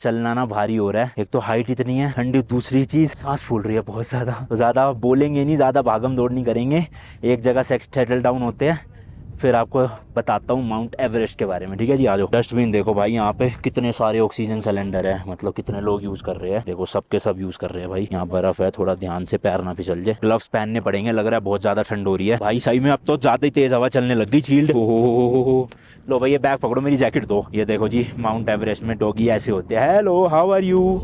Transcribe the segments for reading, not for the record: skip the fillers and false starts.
चलना ना भारी हो रहा है, एक तो हाइट इतनी है, ठंडी, दूसरी चीज सांस फूल रही है बहुत ज्यादा। तो ज्यादा बोलेंगे नहीं, ज्यादा भागम दौड़ नहीं करेंगे, एक जगह से सेटल डाउन होते हैं, फिर आपको बताता हूँ माउंट एवरेस्ट के बारे में। ठीक है जी, आ जाओ। डस्टबिन देखो भाई, यहाँ पे कितने सारे ऑक्सीजन सिलेंडर है, मतलब कितने लोग यूज कर रहे हैं, देखो सबके सब यूज कर रहे हैं भाई। यहाँ बर्फ है, थोड़ा ध्यान से पैर ना फिसल जाए। ग्लव्स पहनने पड़ेंगे, लग रहा है बहुत ज्यादा ठंड हो रही है भाई। सही में अब तो ज्यादा ही तेज हवा चलने लग गई। चील्ड हो। लो भाई ये बैग पकड़ो, मेरी जैकेट दो। ये देखो जी, माउंट एवरेस्ट में डॉगी ऐसे होते हैं। Hello, how are you.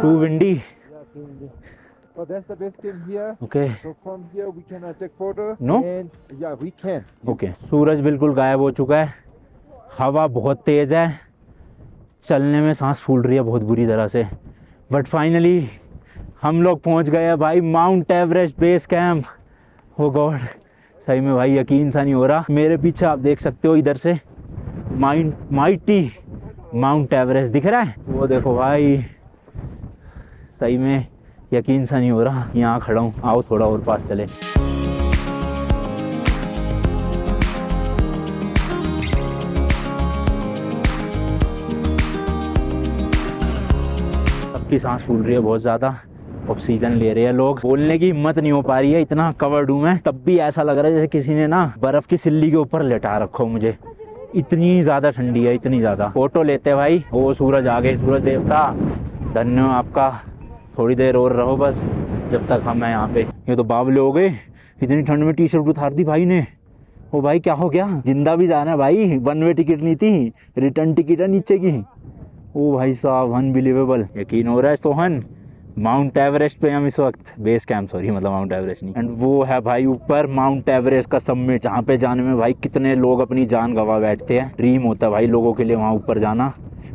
2 windy. So that's the best camp here. Okay. So from here we can take photo. No? And yeah, we can. Okay. सूरज बिल्कुल गायब हो चुका है, हवा बहुत तेज है, चलने में सांस फूल रही है बहुत बुरी तरह से। बट फाइनली हम लोग पहुंच गए हैं भाई माउंट एवरेस्ट बेस कैंप। ओ गॉड, सही में भाई यकीन सा नहीं हो रहा। मेरे पीछे आप देख सकते हो इधर से माइटी माउंट एवरेस्ट दिख रहा है, वो देखो भाई। सही में यकीन सा नहीं हो रहा, यहाँ खड़ा हूँ। आओ थोड़ा और पास चले। सबकी सांस फूल रही है बहुत ज़्यादा, ऑक्सीजन ले रहे हैं लोग, बोलने की हिम्मत नहीं हो पा रही है, इतना कवर्ड हूँ मैं। तब भी ऐसा लग रहा है जैसे किसी ने ना बर्फ की सिल्ली के ऊपर लेटा रखो मुझे, इतनी ज़्यादा ठंडी है, इतनी ज़्यादा। फोटो लेते हैं भाई। ओ सूरज आ गए, सूरज देवता धन्य आपका। थोड़ी देर और रहो बस, जब तक हम हैं यहाँ पे। ये तो बावले हो गए, इतनी ठंड में टी शर्ट उतार दी भाई ने। ओ भाई क्या हो गया, जिंदा भी जाना है भाई, वन वे टिकट नहीं थी, रिटर्न टिकट है नीचे की। ओ भाई साहब, अनबिलीवेबल। यकीन हो रहा है सोहन, माउंट एवरेस्ट पे हम इस वक्त, बेस कैंप सॉरी, मतलब माउंट एवरेस्ट नहीं। एंड वो है भाई ऊपर माउंट एवरेस्ट का समिट, जहाँ पे जाने में भाई कितने लोग अपनी जान गंवा बैठते हैं। ड्रीम होता है भाई लोगों के लिए वहाँ ऊपर जाना।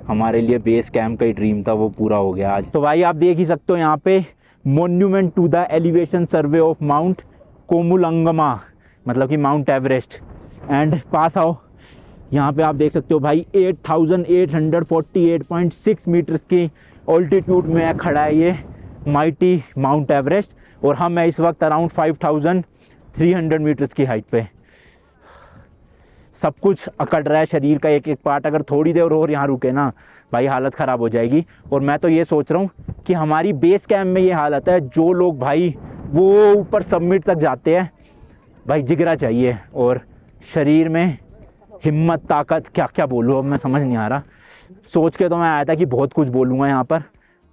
हमारे लिए बेस कैंप का ही ड्रीम था, वो पूरा हो गया आज। तो भाई आप देख ही सकते हो यहाँ पे monument to the elevation survey of mount Qomolangma, मतलब कि माउंट एवरेस्ट। एंड पास आओ, यहाँ पे आप देख सकते हो भाई 8848.6 मीटर्स की ऑल्टीट्यूड में खड़ा है ये माइटी माउंट एवरेस्ट। और हम है इस वक्त अराउंड 5300 मीटर्स की हाइट पे। सब कुछ अकड़ रहा है, शरीर का एक एक पार्ट। अगर थोड़ी देर और यहाँ रुके ना भाई, हालत ख़राब हो जाएगी। और मैं तो ये सोच रहा हूँ कि हमारी बेस कैंप में ये हालत है, जो लोग भाई वो ऊपर सबमिट तक जाते हैं भाई, जिगरा चाहिए और शरीर में हिम्मत, ताकत, क्या क्या बोलूँ अब मैं समझ नहीं आ रहा। सोच के तो मैं आया था कि बहुत कुछ बोलूँगा यहाँ पर,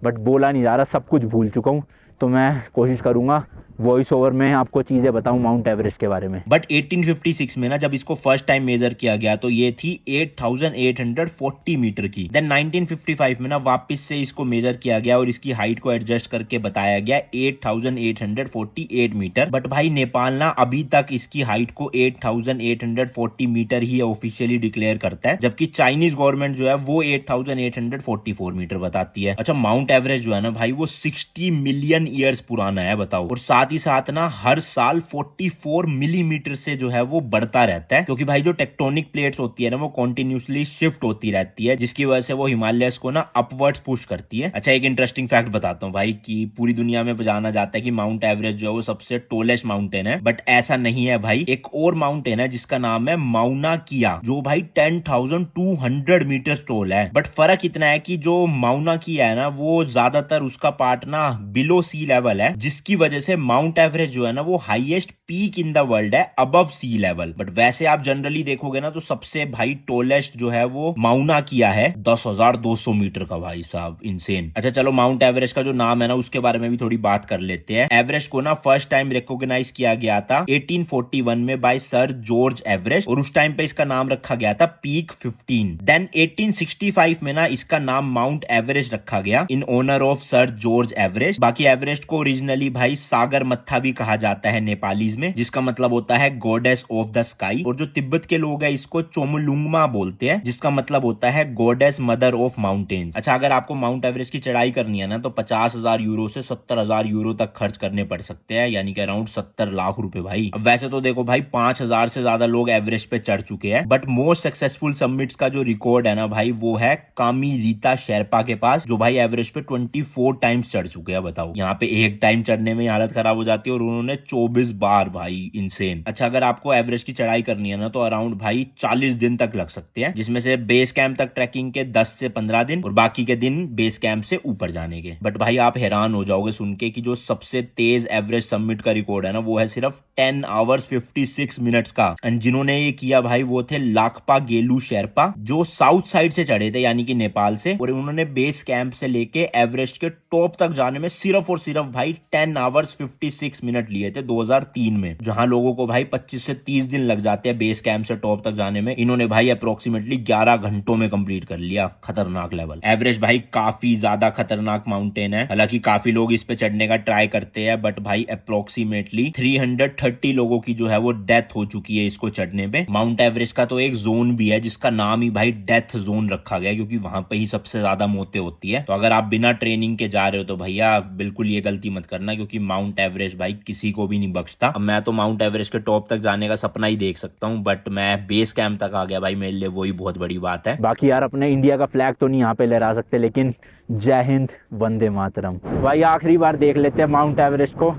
बट बोला नहीं जा रहा, सब कुछ भूल चुका हूँ। तो मैं कोशिश करूँगा वॉइस ओवर में आपको चीज़ें बताऊँ माउंट एवरेस्ट के बारे में। बट 1856 में ना जब इसको फर्स्ट टाइम मेजर किया गया तो ये थी 8840 मीटर की। देन 1955 में ना वापस से इसको मेजर किया गया और इसकी हाइट को एडजस्ट करके बताया गया 8848 मीटर। बट भाई नेपाल ना अभी तक इसकी हाइट को 8840 मीटर ही ऑफिशियली डिक्लेयर करता है, जबकि चाइनीज गवर्नमेंट जो है वो 8844 मीटर बताती है। अच्छा, माउंट एवरेस्ट जो है ना भाई वो 60 मिलियन ईयर्स पुराना है, बताओ। और साथ ही साथ ना हर साल 44 मिलीमीटर से जो है वो बढ़ता रहता है, क्योंकि भाई जो टेक्टोनिक प्लेट्स होती है ना वो कॉन्टिन्यूसली शिफ्ट होती रहती है, जिसकी वजह से वो हिमालयस को ना अपवर्ड्स पुश करती है। अच्छा, एक इंटरेस्टिंग फैक्ट बताता हूँ भाई कि पूरी दुनिया में जाना जाता है कि माउंट एवरेस्ट जो है वो सबसे टोलेस्ट माउंटेन है, बट ऐसा नहीं है भाई। एक और माउंटेन है जिसका नाम है माउना किया, जो भाई 10,200 मीटर टोल है। बट फर्क इतना है कि जो माउना किया है ना वो ज्यादातर उसका पार्ट ना बिलो सी लेवल है, जिसकी वजह से माउंट एवरेस्ट जो है ना वो highest peak in the world है अबव सी लेवल। बट वैसे आप जनरली देखोगे ना तो सबसे भाई टोलेस्ट जो है वो माउना किया है, 10,200 मीटर का, भाई साहब इनसेन। अच्छा चलो, माउंट एवरेस्ट का जो नाम है ना उसके बारे में भी थोड़ी बात कर लेते हैं। एवरेस्ट को ना फर्स्ट टाइम रिकॉग्नाइज किया गया था 1841 में बाय सर जॉर्ज एवरेस्ट, और उस टाइम पे इसका नाम रखा गया था पीक 15। देन 1865 में ना इसका नाम माउंट एवरेस्ट रखा गया in honour of sir George Everest. बाकी एवरेस्ट को ओरिजिनली भाई सागर मत्था भी कहा जाता है नेपालीज में, जिसका मतलब होता है गॉडेस ऑफ द स्काई। और जो तिब्बत के लोग हैं इसको चोमुलुंगमा बोलते हैं, जिसका मतलब होता है गॉडेस मदर ऑफ माउंटेन्स। अच्छा, अगर आपको माउंट एवरेस्ट की चढ़ाई करनी है ना तो 50,000 यूरो से 70,000 यूरो तक खर्च करने पड़ सकते हैं, यानी कि अराउंड 70 लाख रुपए भाई। अब वैसे तो देखो भाई 5,000 से ज्यादा लोग एवरेस्ट पे चढ़ चुके हैं, बट मोस्ट सक्सेसफुल समिट्स का जो रिकॉर्ड है ना भाई वो है कामी रीता शेरपा के पास, जो भाई एवरेस्ट पे 24 टाइम्स चढ़ चुके हैं। बताओ, यहाँ पे एक टाइम चढ़ने में हालत खराब हो जाती है और उन्होंने 24 बार भाई, इंसेन। अच्छा, अगर आपको एवरेस्ट की चढ़ाई करनी है ना तो अराउंड भाई 40 दिन तक लग सकते हैं, जिसमें से बेस कैंप तक ट्रैकिंग के 10 से 15 दिन और बाकी के दिन बेस कैंप से ऊपर जाने के। बट भाई आप हैरान हो जाओगे सुन के कि जो सबसे तेज एवरेस्ट समिट का रिकॉर्ड है ना वो है सिर्फ 10 आवर्स 56 मिनट्स का। एंड जिन्होंने ये किया भाई वो थे लाकपा गेलू शेरपा, जो साउथ साइड से चढ़े थे यानी कि नेपाल से, और उन्होंने बेस कैंप से लेके एवरेस्ट के टॉप तक जाने में सिर्फ और सिर्फ भाई 10 आवर्स 56 मिनट लिए थे 2003 में। जहां लोगों को भाई 25 से 30 दिन लग जाते हैं बेस कैंप से टॉप तक जाने में, इन्होंने भाई अप्रोक्सीमेटली 11 घंटों में कंप्लीट कर लिया। खतरनाक लेवल। एवरेस्ट भाई काफी ज्यादा खतरनाक माउंटेन है, हालांकि काफी लोग इस पे चढ़ने का ट्राई करते हैं, बट भाई अप्रोक्सीमेटली 330 लोगों की जो है वो डेथ हो चुकी है इसको चढ़ने पे। माउंट एवरेस्ट का तो एक जोन भी है जिसका नाम ही भाई डेथ जोन रखा गया, क्योंकि वहां पे ही सबसे ज्यादा मौतें होती है। तो अगर आप बिना ट्रेनिंग के जा रहे हो तो भैया बिल्कुल ये गलती मत करना, क्योंकि माउंट एवरेस्ट भाई किसी को भी नहीं बख्शता। अब मैं तो माउंट एवरेस्ट के टॉप तक जाने का सपना ही देख सकता हूँ, बट मैं बेस कैंप तक आ गया भाई, मेरे लिए वही बहुत बड़ी बात है। बाकी यार अपने इंडिया का फ्लैग तो नहीं यहाँ पे लहरा सकते, लेकिन जय हिंद, वंदे मातरम। भाई आखिरी बार देख लेते हैं माउंट एवरेस्ट को,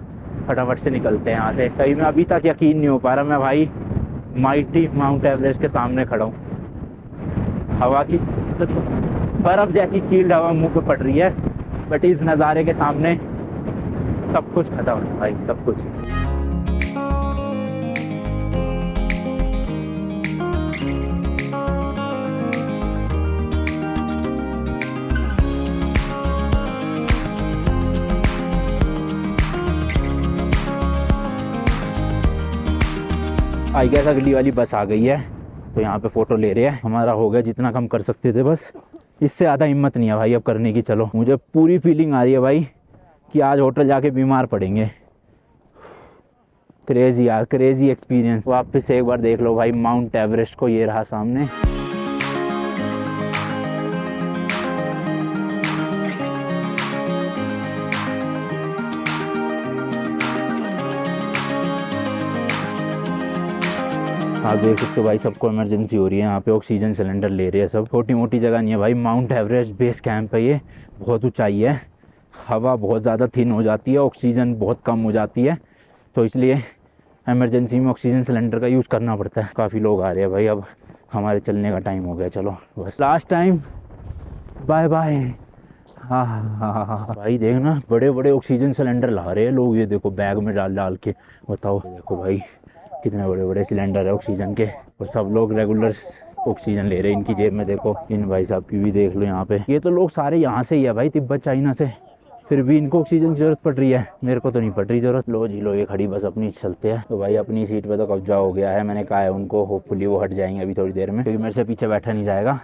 फटाफट से निकलते हैं यहाँ से। कहीं मैं अभी तक यकीन नहीं हो पा रहा मैं भाई माइटी माउंट एवरेस्ट के सामने खड़ा हूँ। हवा की बर्फ जैसी चील्ड हवा मुंह पे पड़ रही है, बट इस नज़ारे के सामने सब कुछ खत्म है भाई, सब कुछ। आई गेस अगली वाली बस आ गई है, तो यहाँ पे फोटो ले रहे हैं। हमारा हो गया जितना कम कर सकते थे, बस इससे ज़्यादा हिम्मत नहीं है भाई अब करने की। चलो, मुझे पूरी फीलिंग आ रही है भाई कि आज होटल जाके बीमार पड़ेंगे। क्रेजी यार, क्रेजी एक्सपीरियंस। वापस से एक बार देख लो भाई माउंट एवरेस्ट को, ये रहा सामने। आप देख सकते हो भाई सबको इमरजेंसी हो रही है यहाँ पे, ऑक्सीजन सिलेंडर ले रहे हैं सब। छोटी मोटी जगह नहीं है भाई, माउंट एवरेस्ट बेस कैंप है ये, बहुत ऊंचाई है, हवा बहुत ज़्यादा थिन हो जाती है, ऑक्सीजन बहुत कम हो जाती है, तो इसलिए इमरजेंसी में ऑक्सीजन सिलेंडर का यूज़ करना पड़ता है। काफ़ी लोग आ रहे हैं भाई, अब हमारे चलने का टाइम हो गया। चलो बस लास्ट टाइम, बाय बाय। हाँ हाँ हाँ हाँ भाई देखना, बड़े बड़े ऑक्सीजन सिलेंडर ला रहे हैं लोग, ये देखो बैग में डाल डाल के। बताओ, देखो भाई कितने बड़े बड़े सिलेंडर है ऑक्सीजन के, और सब लोग रेगुलर ऑक्सीजन ले रहे हैं। इनकी जेब में देखो, इन भाई साहब की भी देख लो यहाँ पे। ये तो लोग सारे यहाँ से ही है भाई, तिब्बत चाइना से, फिर भी इनको ऑक्सीजन की जरूरत पड़ रही है, मेरे को तो नहीं पड़ रही जरूरत। लो जी लो, ये खड़ी बस अपनी चलते हैं। तो भाई अपनी सीट पे तो कब्जा हो गया है, मैंने कहा है उनको, होपफुली वो हट जाएंगे अभी थोड़ी देर में, क्योंकि मेरे से पीछे बैठा नहीं जाएगा,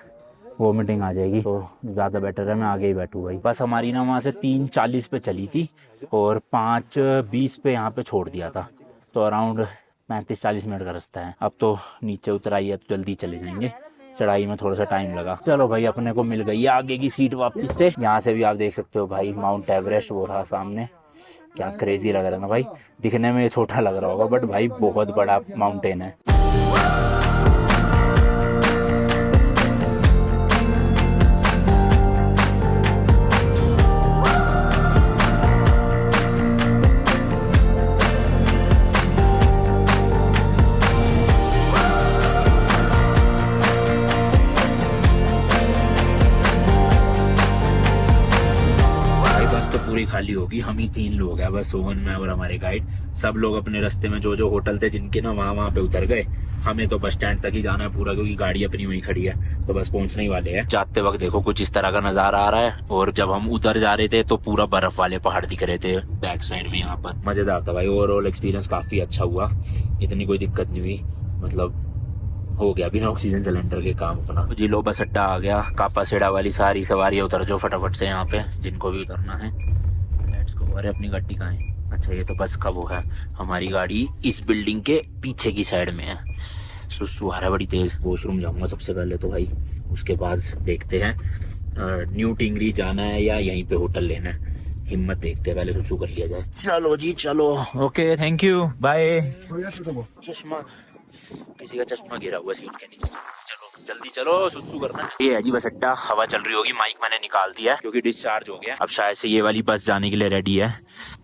वोमिटिंग आ जाएगी, तो ज़्यादा बेटर है मैं आगे ही बैठूँ भाई। बस हमारी ना वहाँ से 3:40 पे चली थी और 5:20 पे यहाँ पे छोड़ दिया था, तो अराउंड 35-40 मिनट का रास्ता है। अब तो नीचे उतर आई है तो जल्दी चले जाएंगे, चढ़ाई में थोड़ा सा टाइम लगा। चलो भाई अपने को मिल गई है आगे की सीट वापस से। यहाँ से भी आप देख सकते हो भाई माउंट एवरेस्ट वो रहा सामने। क्या क्रेजी लग रहा है ना भाई, दिखने में ये छोटा लग रहा होगा बट भाई बहुत बड़ा माउंटेन है। पूरी खाली होगी, हम ही 3 लोग हैं बस, सोहन, मैं और हमारे गाइड। सब लोग अपने रास्ते में जो जो होटल थे जिनके ना वहाँ पे उतर गए। हमें तो बस स्टैंड तक ही जाना है पूरा, क्योंकि गाड़ी अपनी वहीं खड़ी है, तो बस पहुंचने ही वाले हैं। जाते वक्त देखो कुछ इस तरह का नजारा आ रहा है, और जब हम उधर जा रहे थे तो पूरा बर्फ वाले पहाड़ दिख रहे थे बैक साइड में। यहाँ पर मजेदार था भाई, ओवरऑल एक्सपीरियंस काफी अच्छा हुआ, इतनी कोई दिक्कत नहीं हुई, मतलब हो गया बिना ऑक्सीजन सिलेंडर के काम अपना। जी लो बस अड्डा आ गया, कापा सेड़ा वाली सारी सवारियां उतर जो फटाफट से यहाँ पे, जिनको भी उतरना है। Let's go. अरे अपनी गाड़ी कहाँ है? अच्छा ये तो बस का वो है, हमारी गाड़ी इस बिल्डिंग के पीछे की साइड में है। सुसु आ रहा है बड़ी तेज। वॉशरूम जाऊंगा सबसे पहले तो भाई, उसके बाद देखते हैं न्यू टिंगरी जाना है या यहीं पे होटल लेना है। हिम्मत देखते हैं, पहले सुसु कर लिया जाए। चलो जी चलो, ओके थैंक यू बाय। चश्मा, किसी का चश्मा गिरा हुआ सीट के नीचे। चलो जल्दी चलो, सुसु करना है। ये है जी बस अड्डा, हवा चल रही होगी। माइक मैंने निकाल दिया है क्योंकि डिस्चार्ज हो गया। अब शायद से ये वाली बस जाने के लिए रेडी है,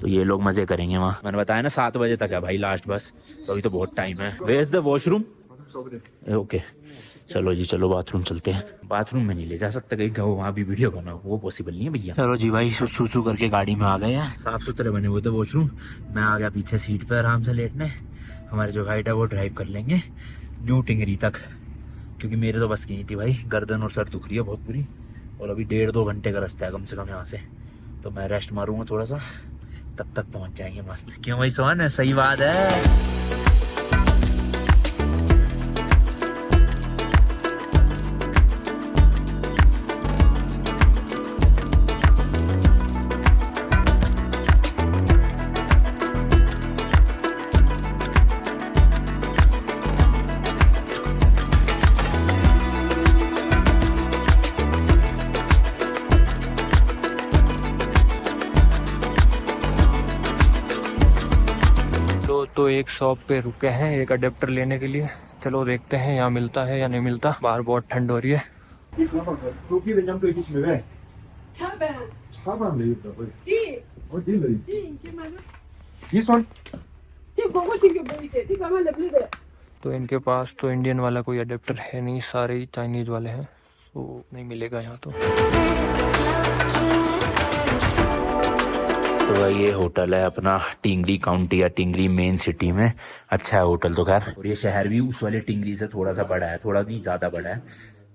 तो ये लोग मजे करेंगे वहाँ। मैंने बताया ना 7 बजे तक है भाई लास्ट बस, तो अभी तो बहुत टाइम है। Where is the washroom? Okay चलो जी चलो, बाथरूम चलते हैं। बाथरूम में नहीं ले जा सकते कहीं, वहाँ भी वीडियो बनाओ, वो पॉसिबल नहीं है भैया। चलो जी भाई, सुसु करके गाड़ी में आ गए हैं। साफ सुथरे बने हुए थे वॉशरूम। मैं आ गया पीछे सीट पे आराम से लेटने। हमारे जो गाइड है वो ड्राइव कर लेंगे न्यू टिंगरी तक, क्योंकि मेरे तो बस की नहीं थी भाई, गर्दन और सर दुख रही है बहुत बुरी। और अभी 1.5-2 घंटे का रास्ता है कम से कम यहाँ से, तो मैं रेस्ट मारूंगा थोड़ा सा, तब तक पहुँच जाएंगे मस्त। क्यों भाई सोहन, सही बात है। तो एक शॉप पे रुके हैं एक अडेप्टर लेने के लिए। चलो देखते हैं यहाँ मिलता है या नहीं मिलता। बाहर बहुत ठंड हो रही है। This one? तो इनके पास तो इंडियन वाला कोई अडेप्टर है नहीं, सारे ही चाइनीज वाले हैं, तो नहीं मिलेगा यहाँ तो। तो ये होटल है अपना टिंगरी काउंटी या टिंगरी मेन सिटी में। अच्छा है होटल तो खैर, और ये शहर भी उस वाले टिंगरी से थोड़ा सा बड़ा है, थोड़ा नहीं ज़्यादा बड़ा है।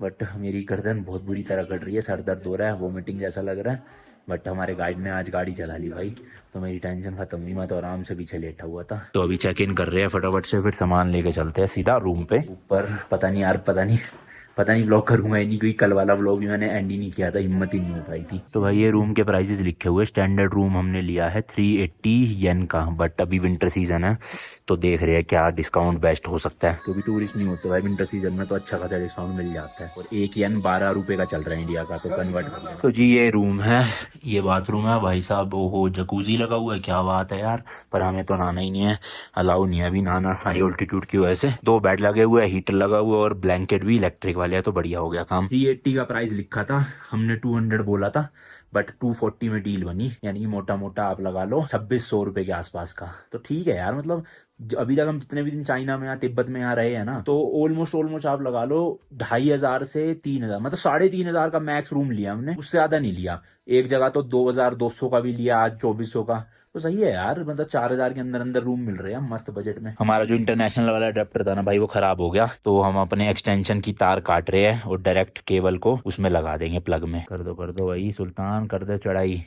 बट मेरी गर्दन बहुत बुरी तरह कट रही है, सर दर्द हो रहा है, वोमिटिंग जैसा लग रहा है। बट हमारे गाइड ने आज गाड़ी चला ली भाई, तो मेरी टेंशन खत्म हुई। मैं तो आराम से पीछे लेटा हुआ था। तो अभी चेक इन कर रहे हैं फटाफट से, फिर सामान लेके चलते हैं सीधा रूम पे। ऊपर पता नहीं यार, पता नहीं व्लॉग करूंगा या नहीं, क्योंकि कल वाला व्लॉग भी मैंने एंड ही नहीं किया था, हिम्मत ही नहीं हो पाई थी। तो भाई ये रूम के प्राइसेस लिखे हुए, स्टैंडर्ड रूम हमने लिया है 380 येन का। बट अभी विंटर सीजन है तो देख रहे हैं क्या डिस्काउंट बेस्ट हो सकता है, क्योंकि टूरिस्ट नहीं होते भाई विंटर सीजन में, तो अच्छा खासा डिस्काउंट मिल जाता है। और 1 येन 12 रुपए का चल रहा है इंडिया का, तो कन्वर्ट कर लेना। तो जी ये रूम है, ये बाथरूम है भाई साहब। ओहो जकूजी लगा हुआ है, क्या बात है यार। पर हमें तो नहाना ही नहीं है, अलाउ नहीं है अभी नहाना हाई ऑल्टीट्यूड की वजह से। 2 बेड लगे हुए हैं, हीटर लगा हुआ है और ब्लैंकेट भी इलेक्ट्रिक वाले है, तो बढ़िया हो गया काम। 380 का प्राइस लिखा था, हमने 200 बोला था, बट 240 में डील बनी, यानी मोटा मोटा आप लगा लो 2600 रुपए के आसपास का। तो ठीक है यार, मतलब अभी तक हम जितने भी दिन चाइना में या तिब्बत में यहाँ रहे हैं ना, तो ऑलमोस्ट आप लगा लो 2500 से 3000, मतलब 3500 का मैक्स रूम लिया हमने, उससे ज्यादा नहीं लिया। एक जगह तो 2200 का भी लिया, आज 2400 का। तो सही है यार, मतलब 4000 के अंदर अंदर रूम मिल रहे हैं मस्त बजट में। हमारा जो इंटरनेशनल वाला अडेप्टर था ना भाई, वो खराब हो गया, तो हम अपने एक्सटेंशन की तार काट रहे हैं और डायरेक्ट केबल को उसमें लगा देंगे प्लग में। कर दो भाई सुल्तान, कर दे चढ़ाई,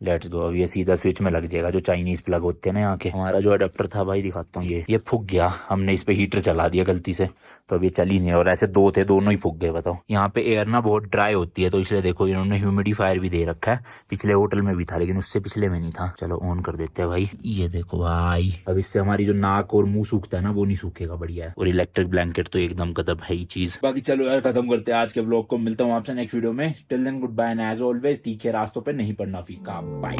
लेट्स गो। अब ये सीधा स्विच में लग जाएगा, जो चाइनीज प्लग होते हैं ना यहाँ के। हमारा जो अडेप्टर था भाई दिखाता हूँ, ये फूक गया, हमने इस पे हीटर चला दिया गलती से, तो अब ये चल ही नहीं। और ऐसे 2 थे, दोनों ही फूक गए। बताओ, यहाँ पे एयर ना बहुत ड्राई होती है, तो इसलिए देखो इन्होंने ह्यूमिडिफायर भी दे रखा है। पिछले होटल में भी था, लेकिन उससे पिछले में नहीं था। चलो ऑन कर देते हैं भाई, ये देखो भाई, अब इससे हमारी जो नाक और मुंह सूखता है ना, वो नहीं सूखेगा, बढ़िया है। और इलेक्ट्रिक ब्लैंकेट तो एकदम गजब है ही चीज। बाकी चलो यार खत्म करते हैं आज के व्लॉग को, मिलता हूँ आपसे नेक्स्ट वीडियो में। Till then goodbye and as always तीखे रास्तों पे नहीं पड़ना फीका। बाय।